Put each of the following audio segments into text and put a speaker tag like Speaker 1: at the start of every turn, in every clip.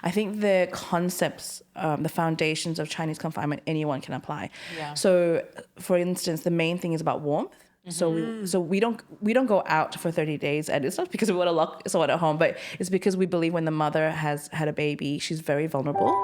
Speaker 1: I think the concepts, the foundations of Chinese confinement, anyone can apply.
Speaker 2: Yeah.
Speaker 1: So, for instance, the main thing is about warmth. So we don't go out for 30 days, and it's not because we want to lock someone at home, but it's because we believe when the mother has had a baby, she's very vulnerable.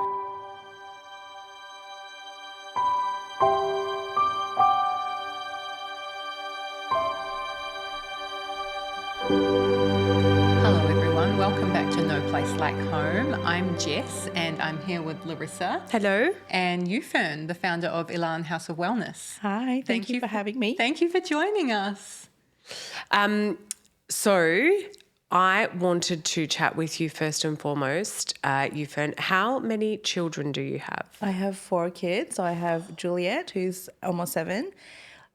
Speaker 2: Hello everyone, welcome back to No Place Like Home. I'm Jess and I'm here with Larissa.
Speaker 3: Hello.
Speaker 2: And U-Fhern, the founder of Ilan House of Wellness.
Speaker 1: Hi, thank you for having me.
Speaker 2: Thank you for joining us.
Speaker 3: So I wanted to chat with you first and foremost, U-Fhern. How many children do you have?
Speaker 1: I have 4 kids. So I have Juliet, who's almost 7,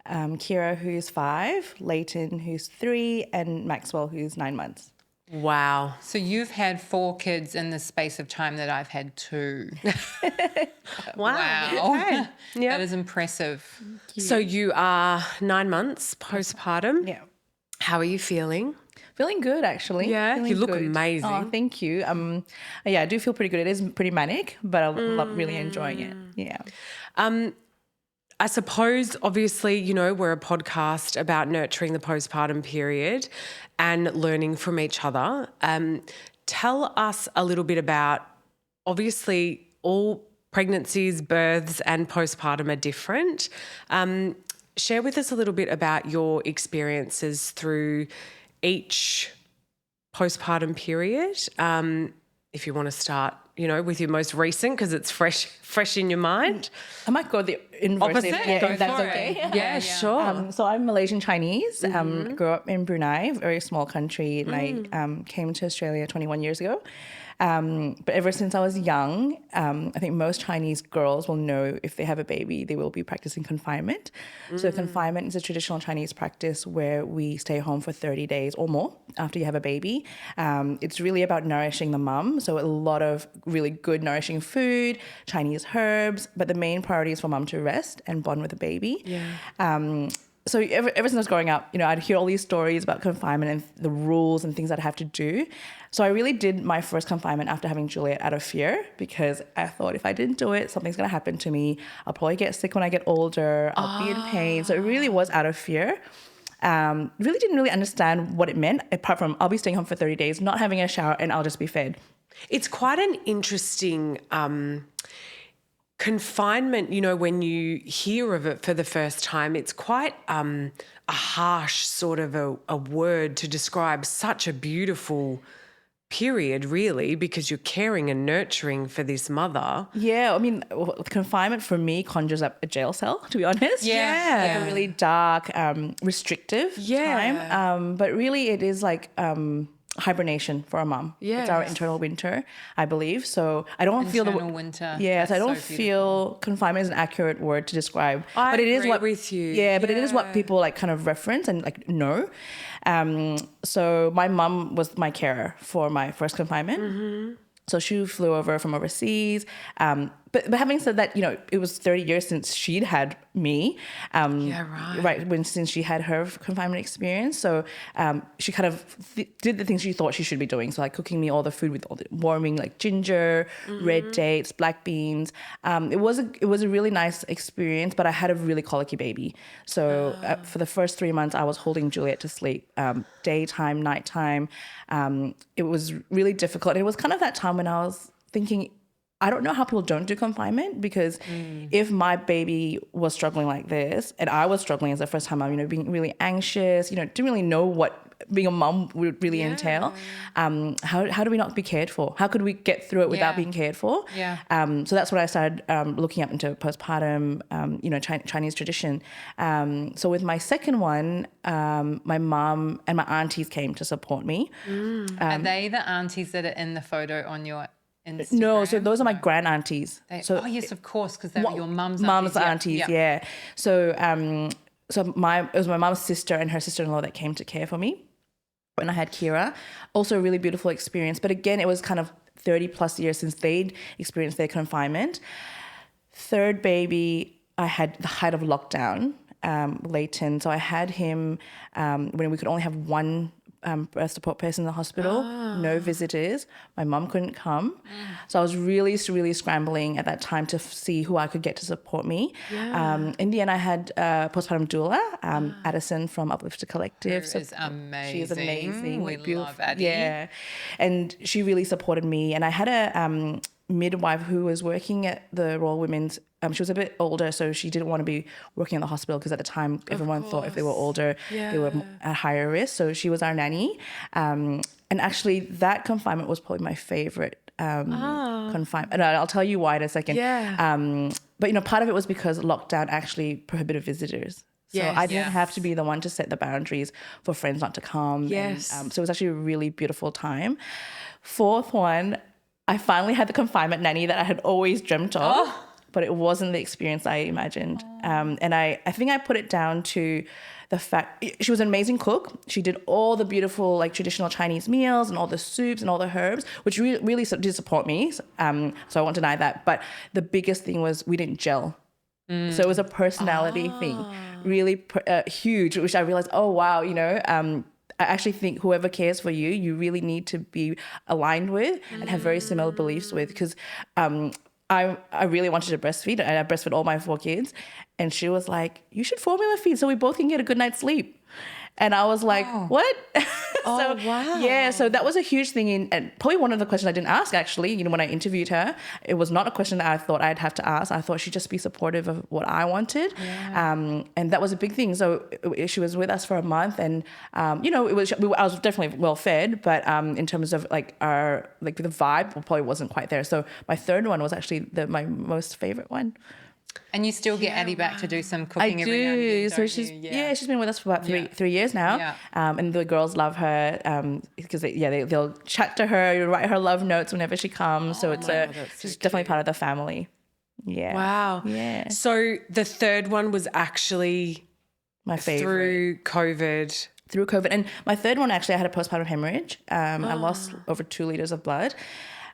Speaker 1: Kira, who's 5, Leighton, who's 3, and Maxwell, who's 9 months.
Speaker 3: Wow.
Speaker 2: So you've had 4 kids in the space of time that I've had 2. Wow.
Speaker 3: Okay. Yeah.
Speaker 2: That is impressive.
Speaker 3: So you are 9 months postpartum.
Speaker 1: Yeah.
Speaker 3: How are you feeling?
Speaker 1: Feeling good, actually.
Speaker 3: Yeah,
Speaker 1: Feeling
Speaker 3: you look
Speaker 1: good.
Speaker 3: amazing.
Speaker 1: Oh, thank you. Yeah, I do feel pretty good. It is pretty manic, but I'm really enjoying it. Yeah.
Speaker 3: I suppose, obviously, you know, we're a podcast about nurturing the postpartum period and learning from each other. Tell us a little bit about, obviously, all pregnancies, births and postpartum are different. Share with us a little bit about your experiences through each postpartum period. If you want to start, you know, with your most recent, because it's fresh in your mind.
Speaker 1: I might go the inverse.
Speaker 3: Opposite?
Speaker 1: If that's
Speaker 2: for it.
Speaker 1: okay.
Speaker 3: Yeah, sure.
Speaker 1: So I'm Malaysian Chinese. Grew up in Brunei, a very small country, and I came to Australia 21 years ago. But ever since I was young, I think most Chinese girls will know if they have a baby, they will be practicing confinement. So confinement is a traditional Chinese practice where we stay home for 30 days or more after you have a baby. It's really about nourishing the mum. So a lot of really good nourishing food, Chinese herbs, but the main priority is for mum to rest and bond with the baby.
Speaker 3: Yeah.
Speaker 1: So ever since I was growing up, you know, I'd hear all these stories about confinement and the rules and things I'd have to do. So I really did my first confinement after having Juliet out of fear, because I thought if I didn't do it, something's going to happen to me. I'll probably get sick when I get older. I'll be in pain. So it really was out of fear. Really didn't really understand what it meant, apart from I'll be staying home for 30 days, not having a shower, and I'll just be fed.
Speaker 3: It's quite an interesting confinement, you know, when you hear of it for the first time. It's quite a harsh sort of a word to describe such a beautiful period, really, because you're caring and nurturing for this mother.
Speaker 1: Yeah, I mean, confinement for me conjures up a jail cell, to be honest.
Speaker 3: Yeah.
Speaker 1: Like a really dark, restrictive time. But really it is like hibernation for a mum.
Speaker 3: Yeah.
Speaker 1: It's our internal winter, I believe. So I don't feel
Speaker 2: Internal winter.
Speaker 1: Yes,
Speaker 2: That's
Speaker 1: I don't
Speaker 2: so
Speaker 1: feel confinement is an accurate word to describe.
Speaker 3: I
Speaker 1: but it is
Speaker 3: agree
Speaker 1: what
Speaker 3: with you.
Speaker 1: Yeah, but it is what people like kind of reference and like know. So my mum was my carer for my first confinement. So she flew over from overseas. But having said that, you know, it was 30 years since she'd had me. Since she had her confinement experience. So she kind of did the things she thought she should be doing. So like cooking me all the food with all the warming, like ginger, red dates, black beans. It was a really nice experience, but I had a really colicky baby. So for the first 3 months, I was holding Juliet to sleep, daytime, nighttime. It was really difficult. It was kind of that time when I was thinking, I don't know how people don't do confinement, because if my baby was struggling like this and I was struggling as the first time, you know, being really anxious, you know, didn't really know what being a mum would really entail. How do we not be cared for? How could we get through it without being cared for?
Speaker 2: Yeah.
Speaker 1: So that's when I started looking up into postpartum, you know, Chinese tradition. So with my second one, my mum and my aunties came to support me.
Speaker 2: Are they the aunties that are in the photo on your Instagram?
Speaker 1: No, so those are my grand aunties.
Speaker 2: Oh yes, of course, because they were your mum's
Speaker 1: aunties. Yeah. So it was my mum's sister and her sister-in-law that came to care for me when I had Kira. Also a really beautiful experience. But again, it was kind of 30 plus years since they'd experienced their confinement. Third baby, I had the height of lockdown, Leighton. So I had him when we could only have one birth support person in the hospital, no visitors. My mum couldn't come. So I was really, really scrambling at that time to see who I could get to support me. In the end, I had a postpartum doula, Addison from Uplifter Collective.
Speaker 2: Who is amazing.
Speaker 1: She is amazing.
Speaker 2: We love Addie.
Speaker 1: Yeah. And she really supported me. And I had a midwife who was working at the Royal Women's. She was a bit older, so she didn't want to be working in the hospital because at the time everyone thought if they were older, they were at higher risk. So she was our nanny. And actually that confinement was probably my favorite confinement. And I'll tell you why in a second. But, part of it was because lockdown actually prohibited visitors. So I didn't have to be the one to set the boundaries for friends not to come.
Speaker 3: Yes.
Speaker 1: And, so it was actually a really beautiful time. Fourth one, I finally had the confinement nanny that I had always dreamt of, but it wasn't the experience I imagined. And I think I put it down to the fact she was an amazing cook. She did all the beautiful like traditional Chinese meals and all the soups and all the herbs, which really did support me. So I won't deny that. But the biggest thing was we didn't gel. So it was a personality thing, really huge, which I realized, oh, wow, I actually think whoever cares for you, you really need to be aligned with and have very similar beliefs with, because I really wanted to breastfeed, and I breastfed all my 4 kids, and she was like, you should formula feed so we both can get a good night's sleep. And I was like, what?
Speaker 3: Wow.
Speaker 1: Yeah, so that was a huge thing. And probably one of the questions I didn't ask, actually, when I interviewed her, it was not a question that I thought I'd have to ask. I thought she'd just be supportive of what I wanted. And that was a big thing. So she was with us for a month, and, I was definitely well fed, but in terms of the vibe, probably wasn't quite there. So my third one was actually my most favorite one.
Speaker 2: And you still get Addie back to do some cooking every now and again,
Speaker 1: so she's been with us for about three years now. And the girls love her because they'll chat to her, write her love notes whenever she comes. So she's definitely part of the family. Yeah.
Speaker 3: Wow.
Speaker 1: Yeah.
Speaker 3: So the third one was actually
Speaker 1: my favorite.
Speaker 3: Through COVID.
Speaker 1: And my third one, actually, I had a postpartum hemorrhage. I lost over 2 liters of blood.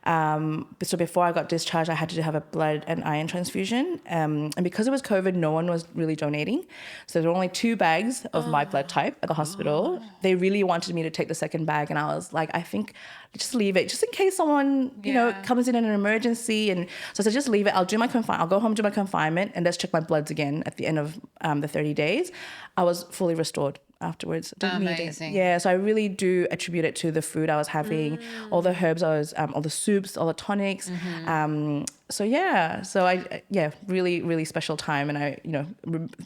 Speaker 1: So before I got discharged, I had to have a blood and iron transfusion. And because it was COVID, no one was really donating. So there were only 2 bags of my blood type at the hospital. They really wanted me to take the second bag. And I was like, I think just leave it, just in case someone, comes in an emergency. And so I said, just leave it. I'll go home, do my confinement, and let's check my bloods again at the end of the 30 days. I was fully restored afterwards.
Speaker 2: Amazing.
Speaker 1: Yeah, so I really do attribute it to the food I was having, all the herbs I was, all the soups, all the tonics. Really, really special time, and I,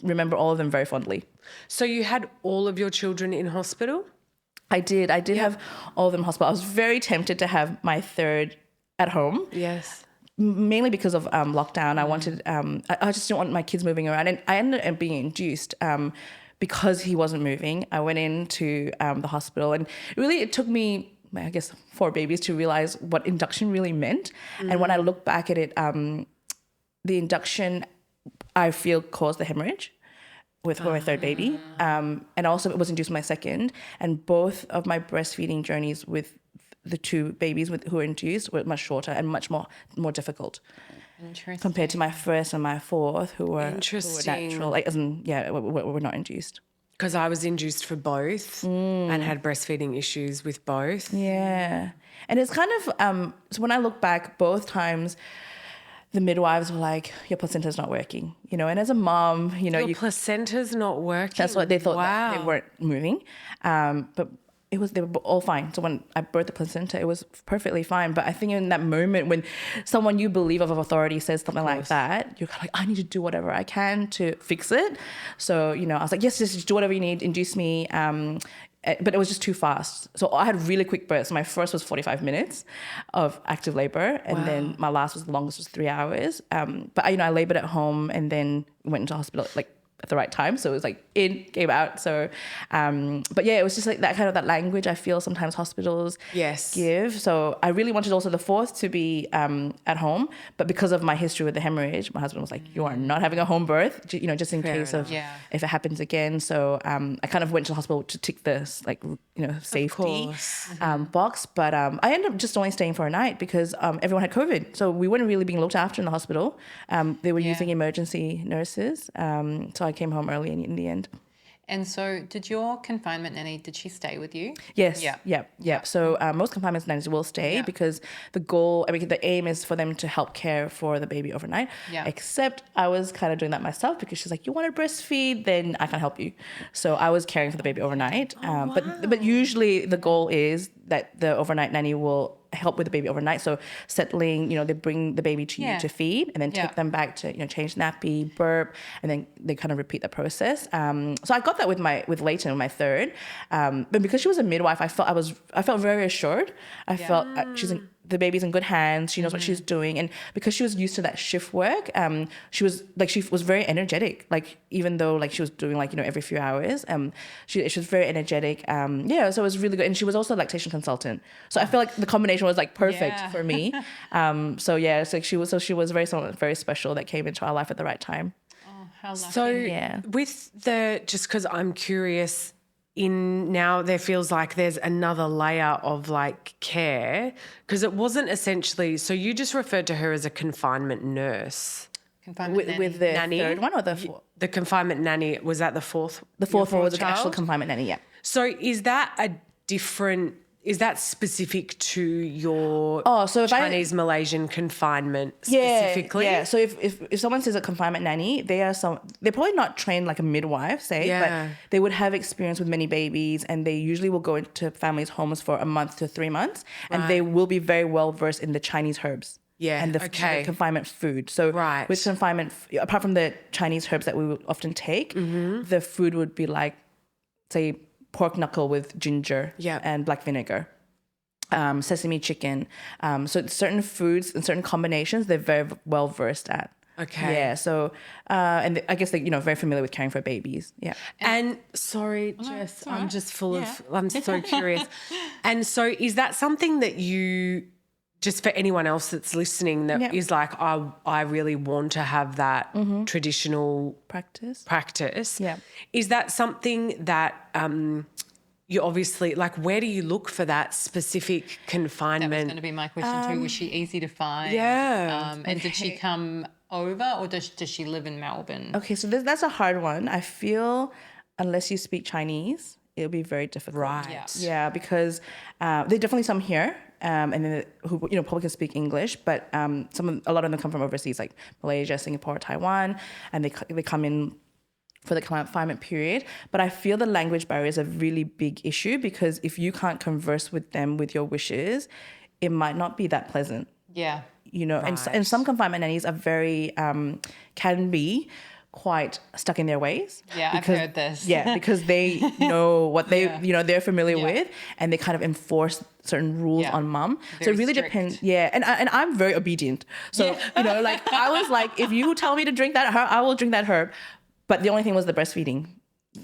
Speaker 1: remember all of them very fondly.
Speaker 3: So you had all of your children in hospital?
Speaker 1: I did have all of them in hospital. I was very tempted to have my third at home.
Speaker 3: Yes.
Speaker 1: Mainly because of lockdown. I wanted, I just didn't want my kids moving around, and I ended up being induced. Because he wasn't moving, I went into the hospital, and really it took me, I guess, 4 babies to realize what induction really meant. And when I look back at it, the induction, I feel, caused the hemorrhage with my third baby. And also it was induced my second. And both of my breastfeeding journeys with the 2 babies who were induced were much shorter and much more difficult. Compared to my first and my fourth, who were natural, were not induced.
Speaker 3: Because I was induced for both and had breastfeeding issues with both.
Speaker 1: Yeah. And it's kind of, so when I look back, both times, the midwives were like, your placenta's not working, and as a mom,
Speaker 3: your placenta's not working?
Speaker 1: That's what they thought. Wow. That they weren't moving. But they were all fine. So when I birthed the placenta, it was perfectly fine. But I think in that moment when someone you believe of authority says something like that, you're kind of like, I need to do whatever I can to fix it. So, I was like, yes, just do whatever you need, induce me. But it was just too fast. So I had really quick births. My first was 45 minutes of active labor. And then my last was the longest, was 3 hours. But I labored at home and then went into hospital at the right time. So it was came out. So, but yeah, it was just that kind of that language I feel sometimes hospitals give. So I really wanted also the fourth to be at home, but because of my history with the hemorrhage, my husband was like, you are not having a home birth, just in case of if it happens again. So I kind of went to the hospital to tick this safety box. But I ended up just only staying for a night because everyone had COVID. So we weren't really being looked after in the hospital. They were using emergency nurses. So I came home early in the end.
Speaker 2: And so did your confinement nanny, did she stay with you?
Speaker 1: Yes.
Speaker 2: Yeah.
Speaker 1: Yeah. So most confinement nannies will stay because the aim is for them to help care for the baby overnight.
Speaker 2: Yeah.
Speaker 1: Except I was kind of doing that myself because she's like, you want to breastfeed, then I can help you. So I was caring for the baby overnight. But usually the goal is that the overnight nanny will help with the baby overnight. So settling, they bring the baby to you to feed and then take them back to, change nappy, burp, and then they kind of repeat the process. So I got that with Leighton, my third. But because she was a midwife, I felt very assured. I felt the baby's in good hands. She knows what she's doing. And because she was used to that shift work, she was very energetic. Like, even though like she was doing every few hours, she was very energetic. So it was really good. And she was also a lactation consultant. So I feel like the combination was like perfect for me. So she was very special that came into our life at the right time.
Speaker 2: Oh, how lucky.
Speaker 3: So with just because I'm curious, now there feels like there's another layer of like care, because it wasn't essentially, so you just referred to her as a confinement nurse.
Speaker 1: With the
Speaker 3: nanny?
Speaker 1: third one or the fourth?
Speaker 3: The confinement nanny, was that the fourth?
Speaker 1: The fourth one was an
Speaker 3: child?
Speaker 1: actual confinement nanny, yeah.
Speaker 3: So is that specific to your Chinese Malaysian confinement specifically?
Speaker 1: Yeah. So if someone says a confinement nanny, they're probably not trained like a midwife, but they would have experience with many babies, and they usually will go into families' homes for a month to 3 months, and they will be very well versed in the Chinese herbs.
Speaker 3: Yeah,
Speaker 1: and the confinement food. So with confinement, apart from the Chinese herbs that we would often take, the food would be like, say, pork knuckle with ginger and black vinegar, sesame chicken. So certain foods and certain combinations they're very well versed at.
Speaker 3: Okay.
Speaker 1: Yeah. So and I guess they're very familiar with caring for babies. Yeah.
Speaker 3: And sorry, Jess, I'm just full of. I'm so curious. And so, is that something that you? Just for anyone else that's listening that is like, I really want to have that traditional practice.
Speaker 1: Yeah.
Speaker 3: Is that something that you obviously, like, where do you look for that specific confinement?
Speaker 2: That was going to be my question too. Was she easy to find?
Speaker 3: Yeah.
Speaker 2: And did she come over, or does she live in Melbourne?
Speaker 1: Okay, so that's a hard one. I feel unless you speak Chinese, it'll be very difficult.
Speaker 3: Right.
Speaker 1: Yeah, because there are definitely some here. And then who probably can speak English, but a lot of them come from overseas, like Malaysia, Singapore, Taiwan, and they come in for the confinement period. But I feel the language barrier is a really big issue, because if you can't converse with them with your wishes, it might not be that pleasant.
Speaker 2: Yeah.
Speaker 1: And some confinement nannies are very can be quite stuck in their ways.
Speaker 2: Yeah, I've heard this.
Speaker 1: Yeah, because they know what they're familiar with, and they kind of enforce certain rules on mum. So it really depends. Yeah, and I'm very obedient. So like I was like, if you tell me to drink that herb, I will drink that herb. But the only thing was the breastfeeding.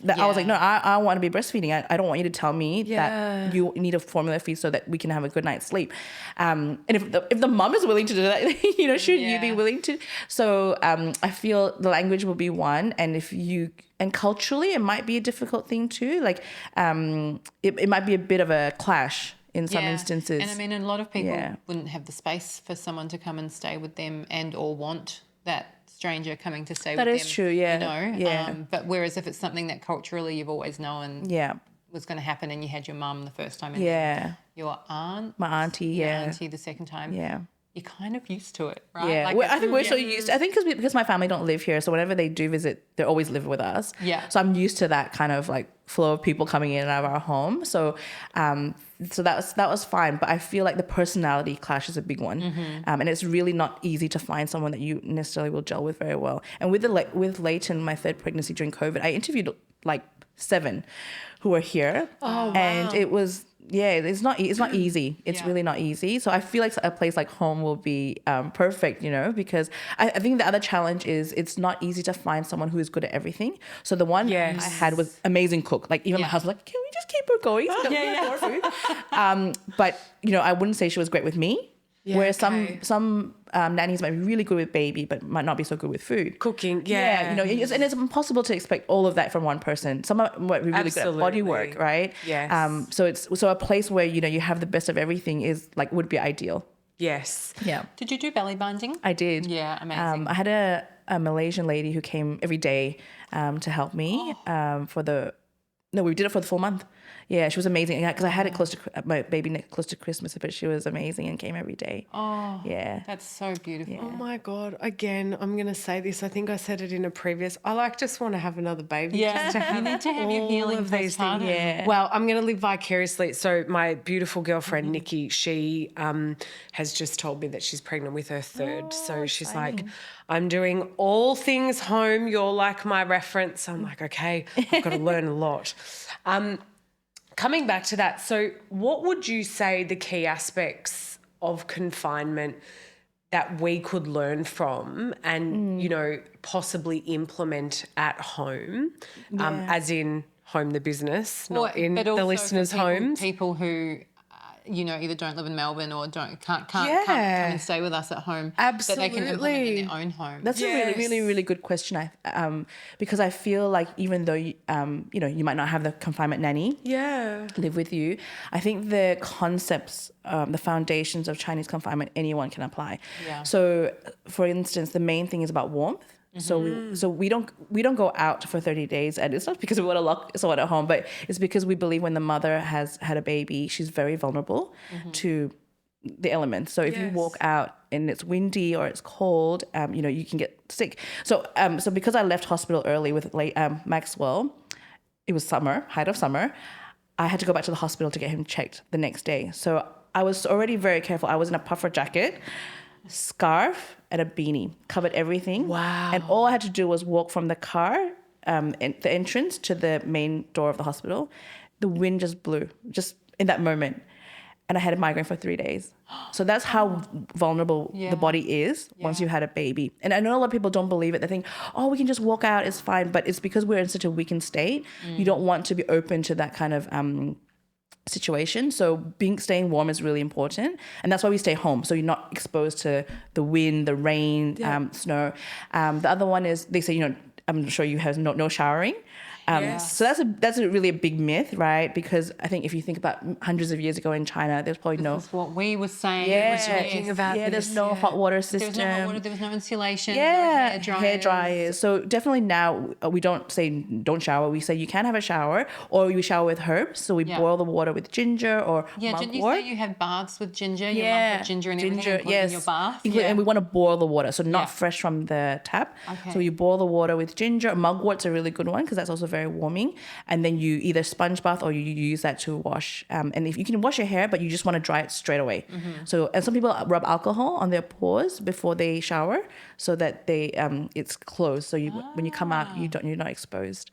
Speaker 1: I was like, no, I want to be breastfeeding. I don't want you to tell me that you need a formula feed so that we can have a good night's sleep. And if the mom is willing to do that, should you be willing to? So I feel the language will be one, and culturally it might be a difficult thing too. Like it might be a bit of a clash in some instances.
Speaker 2: And I mean, a lot of people wouldn't have the space for someone to come and stay with them or want that stranger coming to stay with them.
Speaker 1: That is true, yeah.
Speaker 2: But whereas if it's something that culturally you've always known was going to happen, and you had your mum the first time, and your aunt,
Speaker 1: my auntie,
Speaker 2: auntie the second time, you're kind of used to it, right?
Speaker 1: Yeah, I think we're so used. I think because my family don't live here, so whenever they do visit, they always live with us.
Speaker 2: Yeah.
Speaker 1: So I'm used to that kind of like flow of people coming in and out of our home. So, so that was fine. But I feel like the personality clash is a big one, and it's really not easy to find someone that you necessarily will gel with very well. And with Leighton, my third pregnancy during COVID, I interviewed like 7 who were here, and it was. Yeah, it's not easy. It's really not easy. So I feel like a place like home will be perfect, because I think the other challenge is it's not easy to find someone who is good at everything. So the one I had was amazing cook. Like even my husband was like, can we just keep her going? More food. But I wouldn't say she was great with me. Yeah, whereas some nannies might be really good with baby, but might not be so good with food.
Speaker 3: Cooking,
Speaker 1: and it's impossible to expect all of that from one person. Some might be really good at body work, right?
Speaker 3: Yes.
Speaker 1: So a place where you have the best of everything would be ideal.
Speaker 3: Yes.
Speaker 1: Yeah.
Speaker 2: Did you do belly binding?
Speaker 1: I did.
Speaker 2: Yeah, amazing.
Speaker 1: I had a Malaysian lady who came every day to help me we did it for the full month. Yeah, she was amazing because I had it close to my baby close to Christmas, but she was amazing and came every day.
Speaker 2: Oh,
Speaker 1: yeah,
Speaker 2: that's so beautiful.
Speaker 1: Yeah.
Speaker 3: Oh my God! Again, I'm going to say this. I think I said it in a previous. I just want to have another baby.
Speaker 2: Yeah,
Speaker 3: just to have
Speaker 2: you need to have your
Speaker 3: all
Speaker 2: healing
Speaker 3: of these things.
Speaker 2: postpartum.
Speaker 1: Yeah.
Speaker 3: Well, I'm going to live vicariously. So my beautiful girlfriend Nikki, she has just told me that she's pregnant with her third. So she's like, I'm doing all things home. You're like my reference. I'm like, okay, I've got to learn a lot. Coming back to that, so what would you say the key aspects of confinement that we could learn from and, you know, possibly implement at home, as in home the business, not in the listeners' homes?
Speaker 2: People who, either don't live in Melbourne or can't come and stay with us at home.
Speaker 3: Absolutely.
Speaker 2: That they can implement in their own home.
Speaker 1: That's a really, really, really good question. Because I feel like even though you might not have the confinement nanny live with you, I think the concepts, the foundations of Chinese confinement, anyone can apply.
Speaker 2: Yeah.
Speaker 1: So, for instance, the main thing is about warmth. So we don't go out for 30 days, and it's not because we want to lock someone at home, but it's because we believe when the mother has had a baby, she's very vulnerable to the elements. So if you walk out and it's windy or it's cold, you can get sick. So because I left hospital early with Maxwell, it was summer, height of summer. I had to go back to the hospital to get him checked the next day. So I was already very careful. I was in a puffer jacket, scarf, and a beanie, covered everything.
Speaker 3: Wow.
Speaker 1: And all I had to do was walk from the car, the entrance to the main door of the hospital. The wind just blew, just in that moment. And I had a migraine for 3 days. So that's how vulnerable the body is once you had a baby. And I know a lot of people don't believe it. They think, oh, we can just walk out, it's fine. But it's because we're in such a weakened state. You don't want to be open to that kind of situation. So staying warm is really important. And that's why we stay home. So you're not exposed to the wind, the rain, snow. The other one is, they say, I'm sure you have no showering. So that's a really a big myth, right? Because I think if you think about hundreds of years ago in China, there's probably
Speaker 2: That's what we were saying.
Speaker 3: Talking about
Speaker 1: there's no hot water system.
Speaker 2: There was no hot water, there was no insulation,
Speaker 1: hair
Speaker 2: no
Speaker 1: dryers. So definitely now we don't say don't shower. We say you can have a shower, or you shower with herbs. So we boil the water with ginger or
Speaker 2: didn't you
Speaker 1: mugwort.
Speaker 2: say you have baths with ginger? Your mum put ginger and everything in your bath?
Speaker 1: And we want to boil the water, so not fresh from the tap.
Speaker 2: Okay.
Speaker 1: So you boil the water with ginger. Mugwort's a really good one because that's also very warming. And then you either sponge bath or you use that to wash. And if you can wash your hair, but you just want to dry it straight away. So, and some people rub alcohol on their pores before they shower so that they it's closed. So when you come out, you're not exposed.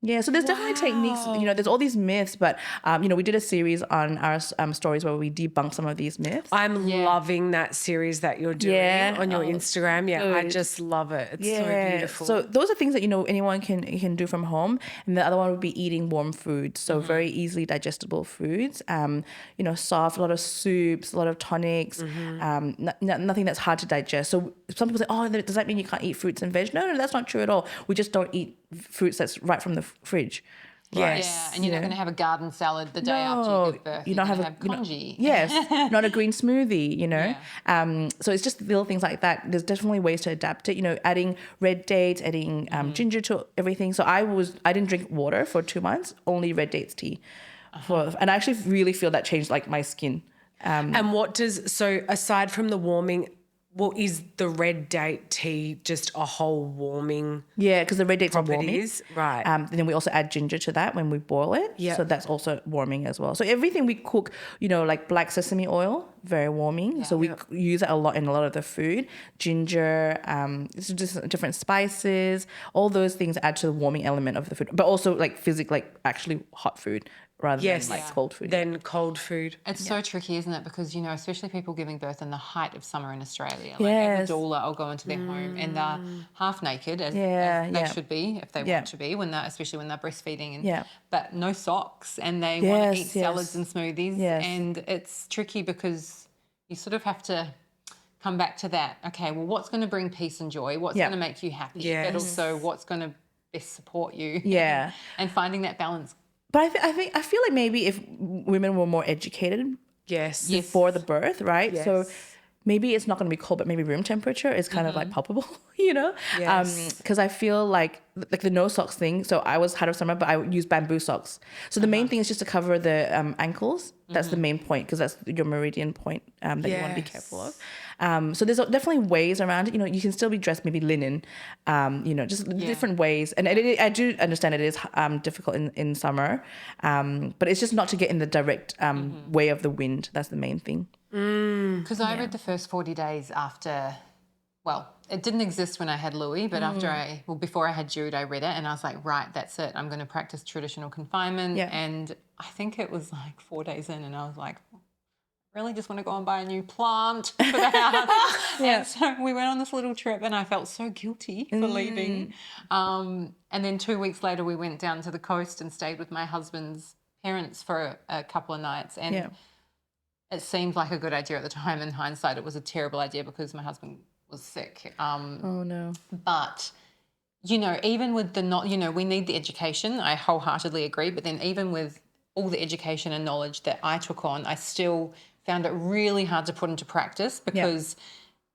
Speaker 1: Yeah, so there's definitely techniques, there's all these myths, but, we did a series on our stories where we debunk some of these myths.
Speaker 3: I'm loving that series that you're doing on your Instagram. Yeah, good. I just love it. It's so beautiful.
Speaker 1: So those are things that, anyone can do from home. And the other one would be eating warm foods. So very easily digestible foods, soft, a lot of soups, a lot of tonics, nothing that's hard to digest. So some people say, oh, does that mean you can't eat fruits and veg? No, that's not true at all. We just don't eat fruits that's right from the fridge. Right?
Speaker 3: Yes.
Speaker 2: Yeah, and you're not going to have a garden salad the day after you give birth. You're going to have congee.
Speaker 1: Not a green smoothie, So it's just little things like that. There's definitely ways to adapt it, adding red dates, adding ginger to everything. So I didn't drink water for 2 months, only red dates tea. And I actually really feel that changed like my skin.
Speaker 3: And aside from the warming, well, is the red date tea just a whole warming?
Speaker 1: Yeah, because the red dates
Speaker 3: properties,
Speaker 1: are warming. Right. And then we also add ginger to that when we boil it. Yeah. So that's also warming as well. So everything we cook, like black sesame oil, very warming. Yeah. So we use it a lot in a lot of the food. Ginger, it's just different spices. All those things add to the warming element of the food, but also like physically, like actually hot food. Rather than like cold food.
Speaker 3: Than cold food.
Speaker 2: It's so tricky, isn't it? Because, especially people giving birth in the height of summer in Australia. Like a doula will go into their home and they're half naked as they should be if they want to be, especially when they're breastfeeding. But no socks and they want to eat salads and smoothies. Yes. And it's tricky because you sort of have to come back to that. Okay, well, what's going to bring peace and joy? What's going to make you happy? Yes. But also what's going to best support you? Yeah. And finding that balance.
Speaker 1: But I feel like maybe if women were more educated before the birth, right? Yes. So maybe it's not going to be cold, but maybe room temperature is kind of like palpable, you know?
Speaker 3: Yes.
Speaker 1: Because I feel like the no socks thing. So I was height of summer, but I would use bamboo socks. So the main thing is just to cover the ankles. That's the main point, because that's your meridian point that you want to be careful of. So there's definitely ways around it. You know, you can still be dressed maybe linen, just different ways. And I do understand it is difficult in summer, but it's just not to get in the direct way of the wind. That's the main thing.
Speaker 2: Because I read the first 40 days after, well, it didn't exist when I had Louis, but before I had Jude, I read it and I was like, right, that's it. I'm going to practice traditional confinement.
Speaker 1: Yeah.
Speaker 2: And I think it was like 4 days in and I was like, really just want to go and buy a new plant for the house. And so we went on this little trip and I felt so guilty for leaving. And then 2 weeks later, we went down to the coast and stayed with my husband's parents for a couple of nights. And it seemed like a good idea at the time. In hindsight, it was a terrible idea because my husband was sick.
Speaker 1: Oh, no.
Speaker 2: But, even with we need the education. I wholeheartedly agree. But then even with all the education and knowledge that I took on, I still found it really hard to put into practice because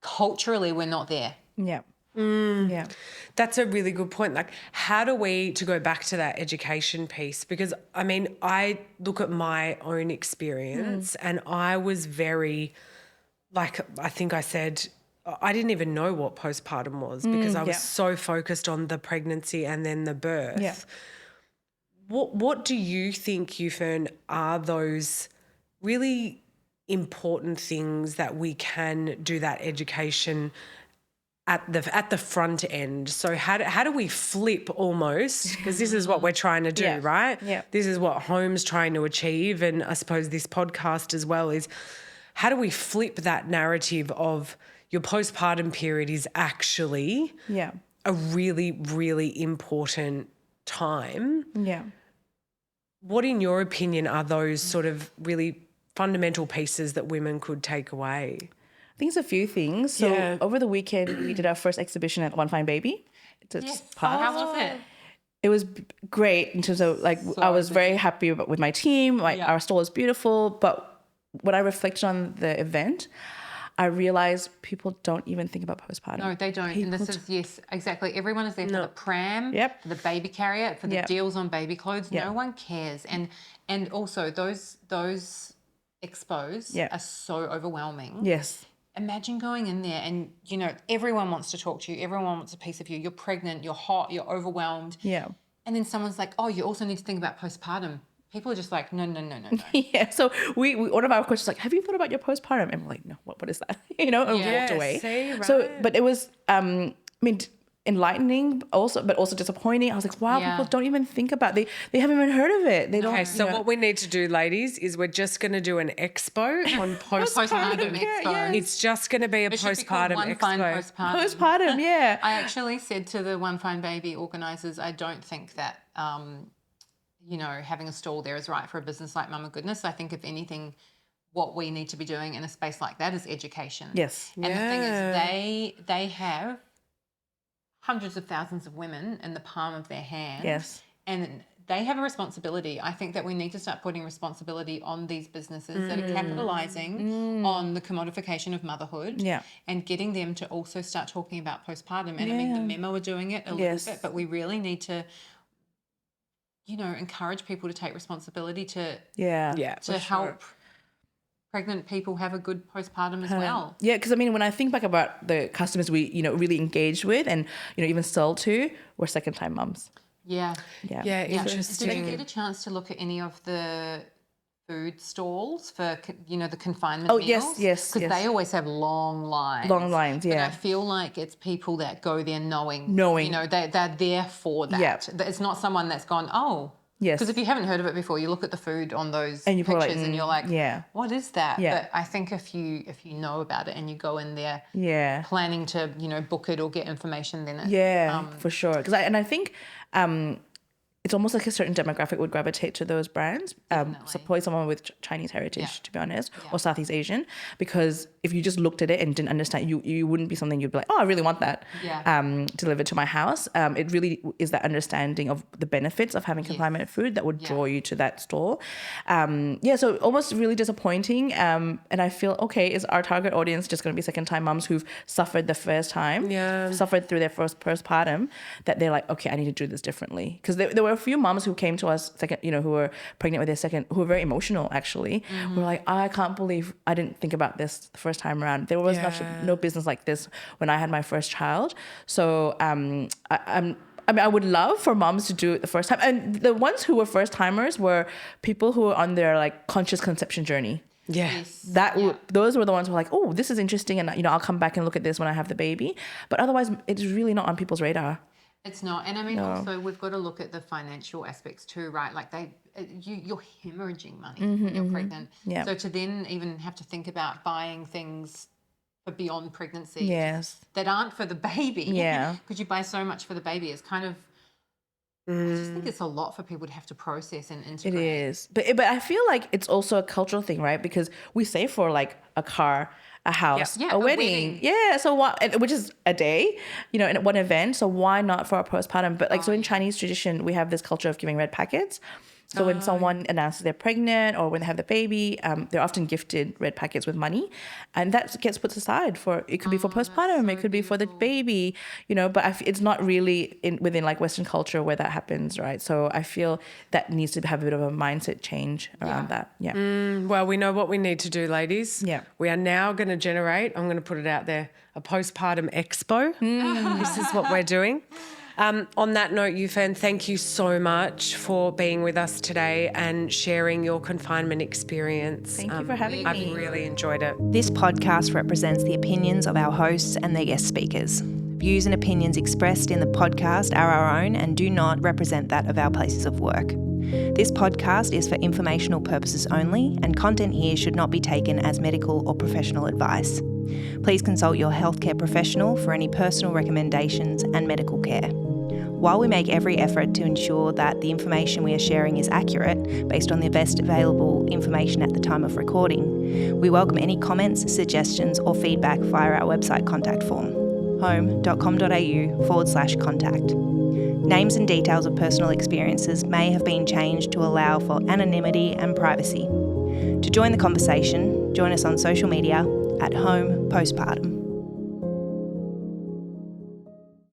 Speaker 2: culturally we're not there.
Speaker 1: Yeah.
Speaker 3: Yeah. That's a really good point. Like, how do we, to go back to that education piece, because I mean, I look at my own experience and I was very, like, I think I said, I didn't even know what postpartum was because I was so focused on the pregnancy and then the birth.
Speaker 1: Yeah.
Speaker 3: What do you think, U-Fhern, are those really important things that we can do that education at the front end? So how do we flip almost, because this is what we're trying to do, right?
Speaker 1: Yeah.
Speaker 3: This is what Home's trying to achieve, and I suppose this podcast as well is, how do we flip that narrative of your postpartum period is actually a really, really important time?
Speaker 1: Yeah.
Speaker 3: What, in your opinion, are those sort of really fundamental pieces that women could take away?
Speaker 1: I think it's a few things. So over the weekend, we did our first exhibition at One Fine Baby.
Speaker 2: How was it?
Speaker 1: It was great in terms of I was very happy with my team. Our stall is beautiful. But when I reflected on the event, I realized people don't even think about postpartum.
Speaker 2: No, they don't. And this is, yes, exactly. Everyone is there for the pram, for the baby carrier, for the deals on baby clothes. No one cares. And also those expos are so overwhelming.
Speaker 1: Yes.
Speaker 2: Imagine going in there and, everyone wants to talk to you. Everyone wants a piece of you. You're pregnant, you're hot, you're overwhelmed.
Speaker 1: Yeah.
Speaker 2: And then someone's like, oh, you also need to think about postpartum. People are just like, no.
Speaker 1: Yeah. So we one of our questions like, have you thought about your postpartum? And we're like, no, what is that? And walked away.
Speaker 3: See, right.
Speaker 1: So, but it was, enlightening but also disappointing. I was like, wow, people don't even think about they haven't even heard of it. They don't.
Speaker 3: Okay, so what we need to do, ladies, is we're just going to do an expo on postpartum.
Speaker 2: Expo.
Speaker 3: It's just going to be a postpartum
Speaker 2: One
Speaker 3: expo.
Speaker 2: Fine Postpartum.
Speaker 1: Postpartum, yeah.
Speaker 2: I actually said to the One Fine Baby organisers, I don't think that having a stall there is right for a business like Mama Goodness. I think if anything, what we need to be doing in a space like that is education.
Speaker 1: Yes.
Speaker 2: And the thing is, they have hundreds of thousands of women in the palm of their hand.
Speaker 1: Yes.
Speaker 2: And they have a responsibility. I think that we need to start putting responsibility on these businesses that are capitalising on the commodification of motherhood and getting them to also start talking about postpartum. And I mean, the memo are doing it a little bit, but we really need to, encourage people to take responsibility to help pregnant people have a good postpartum as well.
Speaker 1: Yeah, because when I think back about the customers we, really engage with and, even sell to, we're second-time mums.
Speaker 2: Yeah.
Speaker 3: Interesting.
Speaker 2: Did you get a chance to look at any of the food stalls for, the confinement meals?
Speaker 1: Yes.
Speaker 2: Because they always have long lines.
Speaker 1: Long lines, yeah.
Speaker 2: But I feel like it's people that go there knowing. They're there for that.
Speaker 1: Yeah.
Speaker 2: It's not someone that's gone, oh.
Speaker 1: Yes.
Speaker 2: Because if you haven't heard of it before, you look at the food on those
Speaker 1: and
Speaker 2: pictures and you're like, what is that?
Speaker 1: Yeah.
Speaker 2: But I think if you know about it and you go in there planning to, book it or get information, then it...
Speaker 1: for sure. Because I think it's almost like a certain demographic would gravitate to those brands. So probably someone with Chinese heritage, to be honest, or Southeast Asian, because if you just looked at it and didn't understand, you wouldn't be something you'd be like, oh, I really want that delivered to my house. It really is that understanding of the benefits of having confinement food that would draw you to that store. So almost really disappointing. And I feel, okay, is our target audience just going to be second-time moms who've suffered the first time, suffered through their postpartum, that they're like, okay, I need to do this differently? Because there were a few moms who came to us who were pregnant with their second, who were very emotional actually. Who were like, I can't believe I didn't think about this the first time around. There was no business like this when I had my first child. So I would love for moms to do it the first time. And the ones who were first timers were people who were on their like conscious conception journey. Those were the ones who were like, oh, this is interesting, and I'll come back and look at this when I have the baby. But otherwise, it's really not on people's radar.
Speaker 2: It's not. And I mean, also we've got to look at the financial aspects too, right? Like you're hemorrhaging money when you're pregnant. Yeah. So to then even have to think about buying things for beyond pregnancy that aren't for the baby. Yeah. Because you buy so much for the baby. It's kind of, I just think it's a lot for people to have to process and integrate.
Speaker 1: It is. But I feel like it's also a cultural thing, right? Because we save for like a car, a house, a wedding. Yeah. So which is a day, in one event. So why not for a postpartum? But so in Chinese tradition, we have this culture of giving red packets. So when someone announces they're pregnant or when they have the baby, they're often gifted red packets with money, and that gets put aside for, it could be for postpartum, it could be for the baby, but it's not really within like Western culture where that happens, right? So I feel that needs to have a bit of a mindset change around that. Yeah.
Speaker 3: Well, we know what we need to do, ladies.
Speaker 1: Yeah.
Speaker 3: We are now going to generate, I'm going to put it out there, a postpartum expo. This is what we're doing. On that note, U-Fhern, thank you so much for being with us today and sharing your confinement experience.
Speaker 1: Thank you for having me.
Speaker 3: I've really enjoyed it.
Speaker 4: This podcast represents the opinions of our hosts and their guest speakers. Views and opinions expressed in the podcast are our own and do not represent that of our places of work. This podcast is for informational purposes only, and content here should not be taken as medical or professional advice. Please consult your healthcare professional for any personal recommendations and medical care. While we make every effort to ensure that the information we are sharing is accurate based on the best available information at the time of recording, we welcome any comments, suggestions or feedback via our website contact form, home.com.au/contact. Names and details of personal experiences may have been changed to allow for anonymity and privacy. To join the conversation, join us on social media at Home Postpartum.